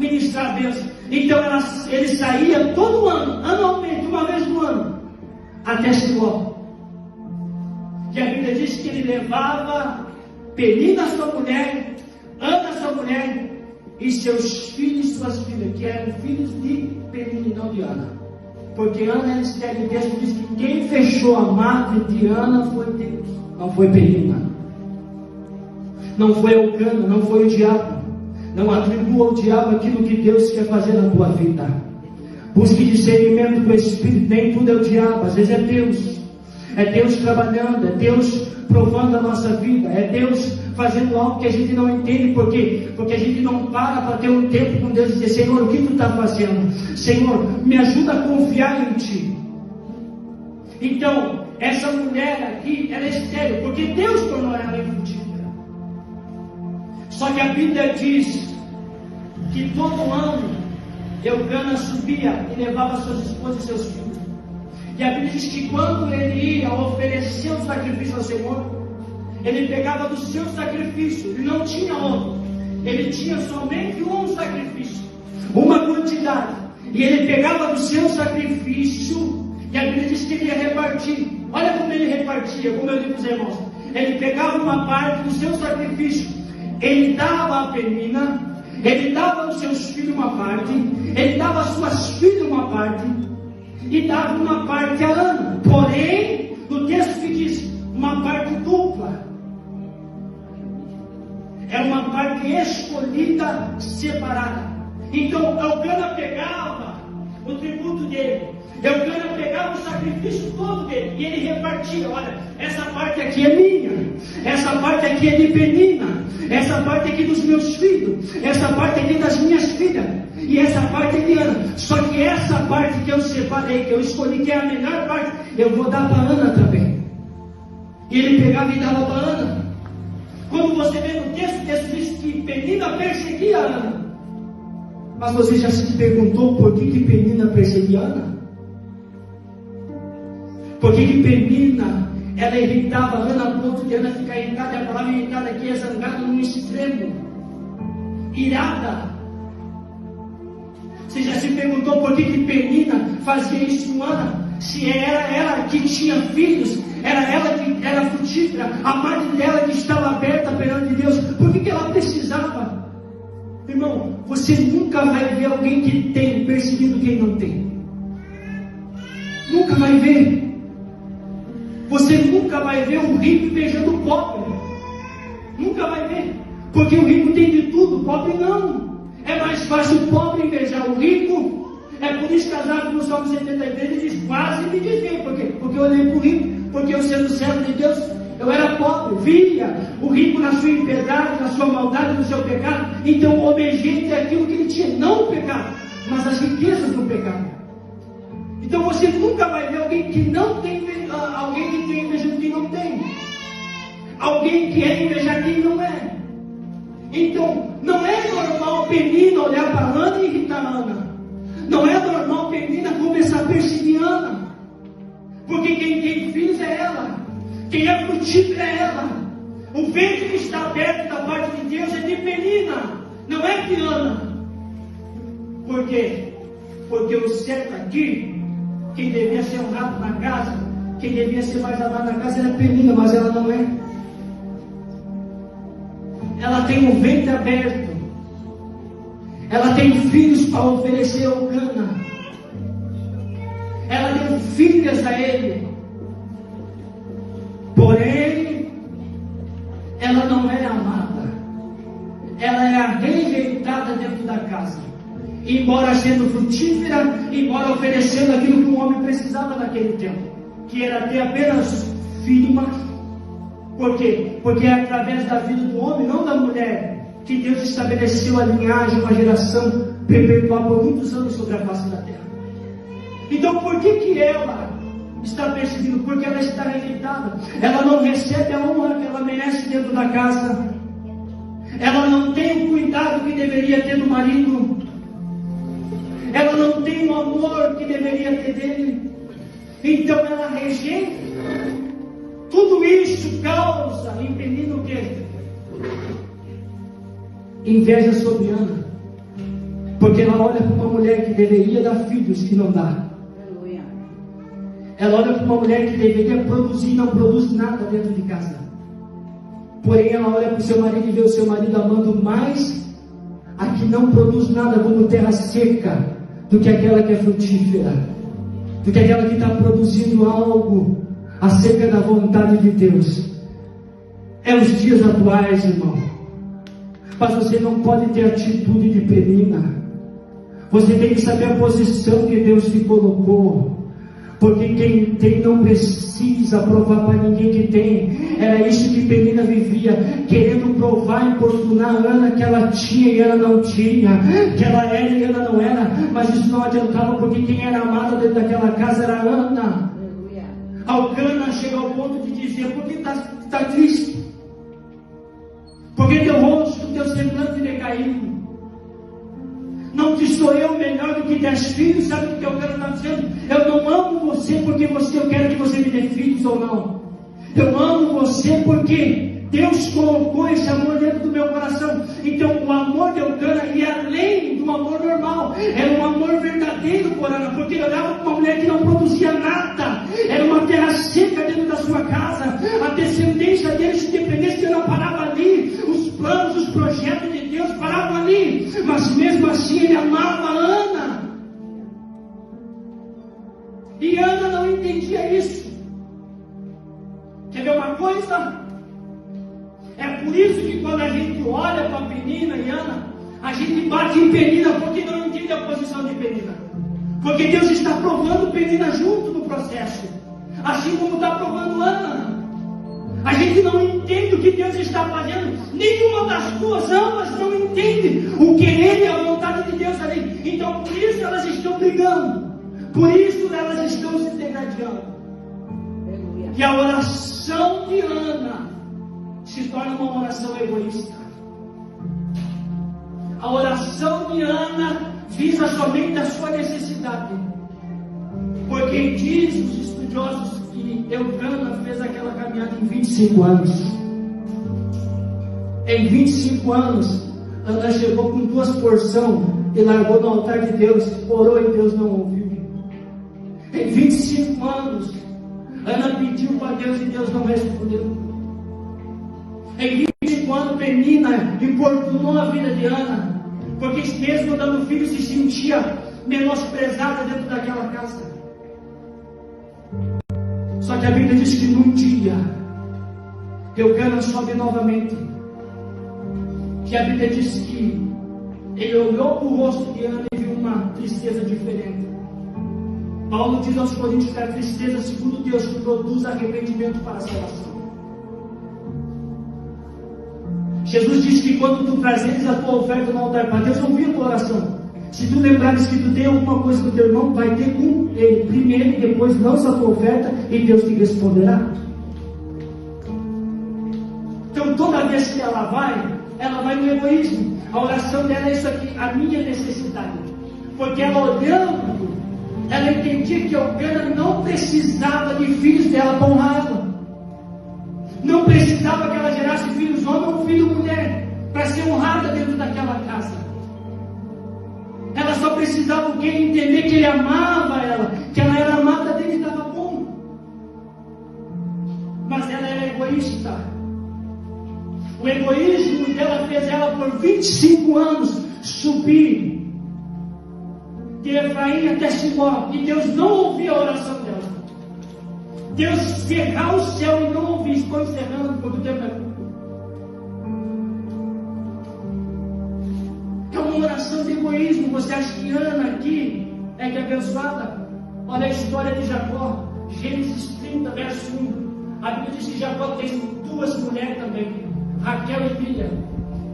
ministrar a bênção. Então ele saía todo ano, anualmente, uma vez no ano, até Siló. E a Bíblia diz que ele levava Penina, sua mulher, Ana, sua mulher, e seus filhos e suas filhas, que eram filhos de Penina e não de Ana. Porque Ana era estéril, Deus diz que quem fechou a madre de Ana foi Deus, não foi Penina. Não foi Elcana, não foi o diabo. Não atribua ao diabo aquilo que Deus quer fazer na tua vida. Busque discernimento do Espírito, nem tudo é o diabo, às vezes é Deus. É Deus trabalhando, é Deus provando a nossa vida, é Deus fazendo algo que a gente não entende, porque a gente não para ter um tempo com Deus e dizer: Senhor, o que tu está fazendo? Senhor, me ajuda a confiar em Ti. Então, essa mulher aqui, ela é estéril, porque Deus tornou ela infrutífera. Só que a Bíblia diz que todo ano Eucana subia e levava suas esposas e seus filhos. E a Bíblia diz que quando ele ia oferecer um sacrifício ao Senhor, ele pegava do seu sacrifício, ele não tinha outro, ele tinha somente um sacrifício, uma quantidade, e ele pegava do seu sacrifício, e a Bíblia diz que ele ia repartir. Olha como ele repartia, como eu digo para os irmãos: ele pegava uma parte do seu sacrifício, ele dava a Penina, ele dava aos seus filhos uma parte, ele dava às suas filhas uma parte, e dava uma parte a Ana. Porém, no texto que diz uma parte dupla, é uma parte escolhida, separada. Então Eucana pegava o tributo dele, Eucana pegava o sacrifício todo dele, e ele repartia: olha, essa parte aqui é minha, essa parte aqui é de Penina, essa parte aqui dos meus filhos, essa parte aqui das minhas filhas, e essa parte é de Ana. Só que essa parte que eu separei, que eu escolhi, que é a melhor parte, eu vou dar para Ana também. E ele pegava e dava para Ana. Quando você vê no texto diz que Penina perseguia Ana. Mas você já se perguntou por que Penina perseguia Ana? Por que Penina, ela irritava Ana a ponto de Ana ficar irritada? A palavra irritada aqui é zangada no extremo, irada. Você já se perguntou por que Penina fazia isso com Ana? Se era ela que tinha filhos, era ela que era frutífera, a parte dela que estava aberta perante Deus, por que ela precisava? Irmão, você nunca vai ver alguém que tem perseguindo quem não tem. Nunca vai ver. Você nunca vai ver um rico beijando o pobre. Nunca vai ver. Porque o rico tem de tudo, o pobre não. É mais fácil o pobre invejar o rico. É por isso que casado no Salmo 73 ele diz: quase me desviei. Por quê? Porque eu olhei para o rico, porque eu sendo servo de Deus, eu era pobre, via o rico na sua impiedade, na sua maldade, no seu pecado. Então o obediente é aquilo que ele tinha, não o pecado, mas as riquezas do pecado. Então você nunca vai ver alguém que não tem, alguém que tem inveja de quem não tem, alguém que é invejar quem não é. Então não é normal Penina olhar para Ana e irritar Ana. Não é normal Penina começar a perseguir Ana, porque quem tem filhos é ela, quem é frutífero é ela. O ventre que está aberto da parte de Deus é de Penina, não é de Ana. Por quê? Porque o certo aqui, quem devia ser honrado na casa, quem devia ser mais amado na casa era Penina, mas ela não é. Ela tem o ventre aberto, ela tem filhos para oferecer ao Eucana, ela deu filhas a ele, porém ela não é amada, ela é a rejeitada dentro da casa, embora sendo frutífera, embora oferecendo aquilo que o homem precisava naquele tempo, que era ter apenas filho macho. Por quê? Porque é através da vida do homem, não da mulher, que Deus estabeleceu a linhagem, uma geração perpetual por muitos anos sobre a face da terra. Então por que ela está perseguindo? Porque ela está rejeitada, ela não recebe a honra que ela merece dentro da casa, ela não tem o cuidado que deveria ter do marido, ela não tem o amor que deveria ter dele, então ela rejeita. Tudo isso causa em Penina o quê? Inveja sobre Ana. Porque ela olha para uma mulher que deveria dar filhos, que não dá. Ela olha para uma mulher que deveria produzir e não produz nada dentro de casa. Porém ela olha para o seu marido e vê o seu marido amando mais a que não produz nada como terra seca, do que aquela que é frutífera, do que aquela que está produzindo algo acerca da vontade de Deus. É os dias atuais, irmão. Mas você não pode ter atitude de Penina. Você tem que saber a posição que Deus te colocou. Porque quem tem não precisa provar para ninguém que tem. Era isso que Penina vivia, querendo provar e importunar a Ana que ela tinha e ela não tinha, que ela era e ela não era. Mas isso não adiantava, porque quem era amada dentro daquela casa era a Ana. Alcana chega ao ponto de dizer: por que está triste? Por que teu rosto, teu semblante decaído? Não te sou eu melhor do que 10 filhos? Sabe o que eu quero estar dizendo? Eu não amo você porque eu quero que você me dê filhos ou não. Eu amo você porque Deus colocou esse amor dentro do meu coração. Então o amor de Eucana ia além do amor normal. Era um amor verdadeiro por Ana, porque ele olhava para uma mulher que não produzia nada. Era uma terra seca dentro da sua casa. A descendência dele, se dependesse, não parava ali. Os planos, os projetos de Deus paravam ali. Mas mesmo assim ele amava a Ana. E Ana não entendia isso. Quer ver uma coisa? É por isso que quando a gente olha para Penina e Ana, a gente bate em Penina porque não entende a posição de Penina. Porque Deus está provando Penina junto no processo, assim como está provando Ana. A gente não entende o que Deus está fazendo. Nenhuma das duas, ambas não entende o querer e a vontade de Deus ali. Então por isso elas estão brigando. Por isso elas estão se degradando. E a oração de Ana se torna uma oração egoísta. A oração de Ana visa somente a sua necessidade. Porque diz os estudiosos que Eucana fez aquela caminhada em 25 anos. Em 25 anos, Ana chegou com 2 porções e largou no altar de Deus, orou e Deus não ouviu. Em 25 anos, Ana pediu para Deus e Deus não respondeu. Em 25 anos, Penina importunou a vida de Ana, porque mesmo dando filho se sentia menosprezada dentro daquela casa. Só que a Bíblia diz que num dia Eucana sobe novamente. Que a Bíblia diz que ele olhou para o rosto de Ana e viu uma tristeza diferente. Paulo diz aos Coríntios que a tristeza, segundo Deus, produz arrependimento para a salvação. Jesus diz que quando tu trazeres a tua oferta no altar para Deus, ouvir a tua oração. Se tu lembrares que tu tem alguma coisa com teu irmão, vai ter com ele primeiro e depois lança a tua oferta e Deus te responderá. Então toda vez que ela vai no egoísmo. A oração dela é isso aqui, a minha necessidade. Porque ela olhando, ela entendia que Eucana não precisava de filhos dela para honrá-la. Não precisava que ela gerasse filhos homem ou filho mulher para ser honrada dentro daquela casa. Ela só precisava o quê? Entender que ele amava ela, que ela era amada dele e estava bom. Mas ela era egoísta. O egoísmo dela fez ela por 25 anos subir de Efraim até Simó, e Deus não ouvia a oração dela. Deus cerrar o céu e não ouvir. Estou encerrando porque o tempo é curto. É uma oração de egoísmo. Você acha que Ana aqui é que é abençoada? Olha a história de Jacó, Gênesis 30, verso 1. A Bíblia diz que Jacó tem 2 mulheres também, Raquel e Lia.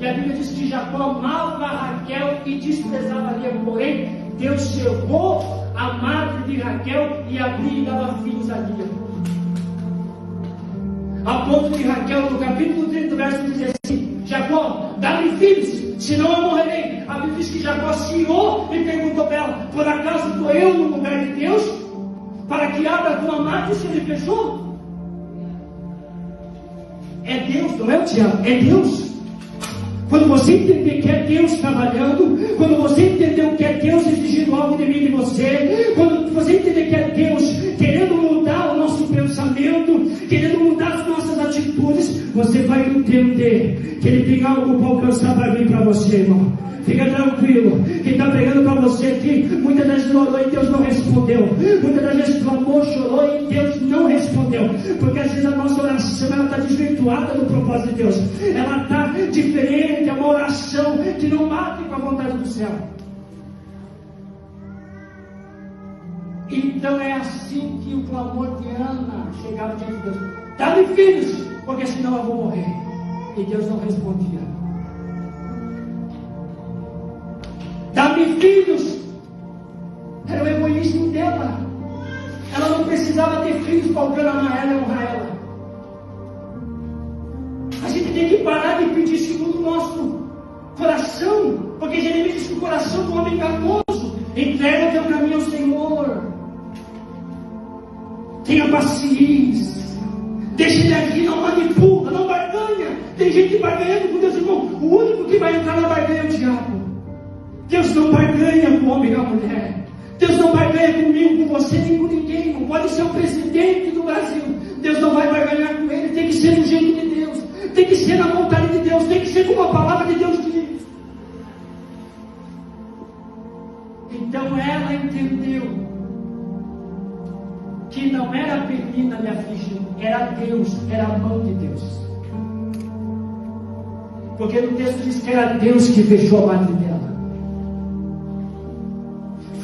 E a Bíblia diz que Jacó amava Raquel e desprezava Lia. Porém, Deus cerrou a madre de Raquel e abria e dava filhos a Lia. A ponto de Raquel, no capítulo 30, verso 16, Jacó, dá-me filhos, senão eu morrerei. A Bíblia diz que Jacó se irou e perguntou para ela: por acaso estou eu no lugar de Deus? Para que abra a tua madre se ele fechou? É Deus, não é o Tiago, é Deus. Quando você entender que é Deus trabalhando, quando você entender que é Deus exigindo algo de mim e de você, quando você entender que é Deus querendo mudar o nosso pensamento, querendo mudar as nossas atitudes, você vai entender que Ele tem algo para alcançar para mim e para você, irmão. Fica tranquilo. Quem está pregando para você aqui, muitas das vezes orou e Deus não respondeu. Muitas das vezes clamou, chorou e Deus não respondeu. Porque às vezes a nossa oração está desvirtuada do propósito de Deus. Ela está diferente, é uma oração que não bate com a vontade do céu. Então é assim que o clamor de Ana chegava diante de Deus: dá-me filhos, porque senão eu vou morrer. E Deus não respondia. Dá-me filhos. Era o egoísmo dela. Ela não precisava ter filhos para amar ela e honrar ela. A gente tem que parar de pedir segundo o nosso coração, porque Jeremias diz que o coração do homem enganoso. Entrega o teu caminho ao Senhor. Tenha paciência. Deixa ele agir, não manipula, não barganha. Tem gente barganhando com Deus, irmão. O único que vai entrar na barganha é o diabo. Deus não barganha com o homem e a mulher. Deus não barganha comigo, com você, nem com ninguém. Não pode ser o presidente do Brasil. Deus não vai barganhar com ele. Tem que ser do jeito de Deus. Tem que ser na vontade de Deus. Tem que ser como a palavra de Deus diz. Então ela entendeu que não era a Penina me afligindo, era Deus, era a mão de Deus. Porque no texto diz que era Deus que fechou a madre dela.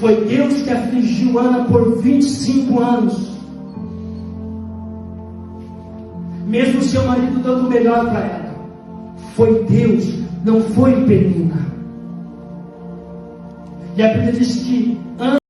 Foi Deus que afligiu Ana por 25 anos. Mesmo seu marido dando o melhor para ela. Foi Deus, não foi Penina. E a Bíblia diz que Ana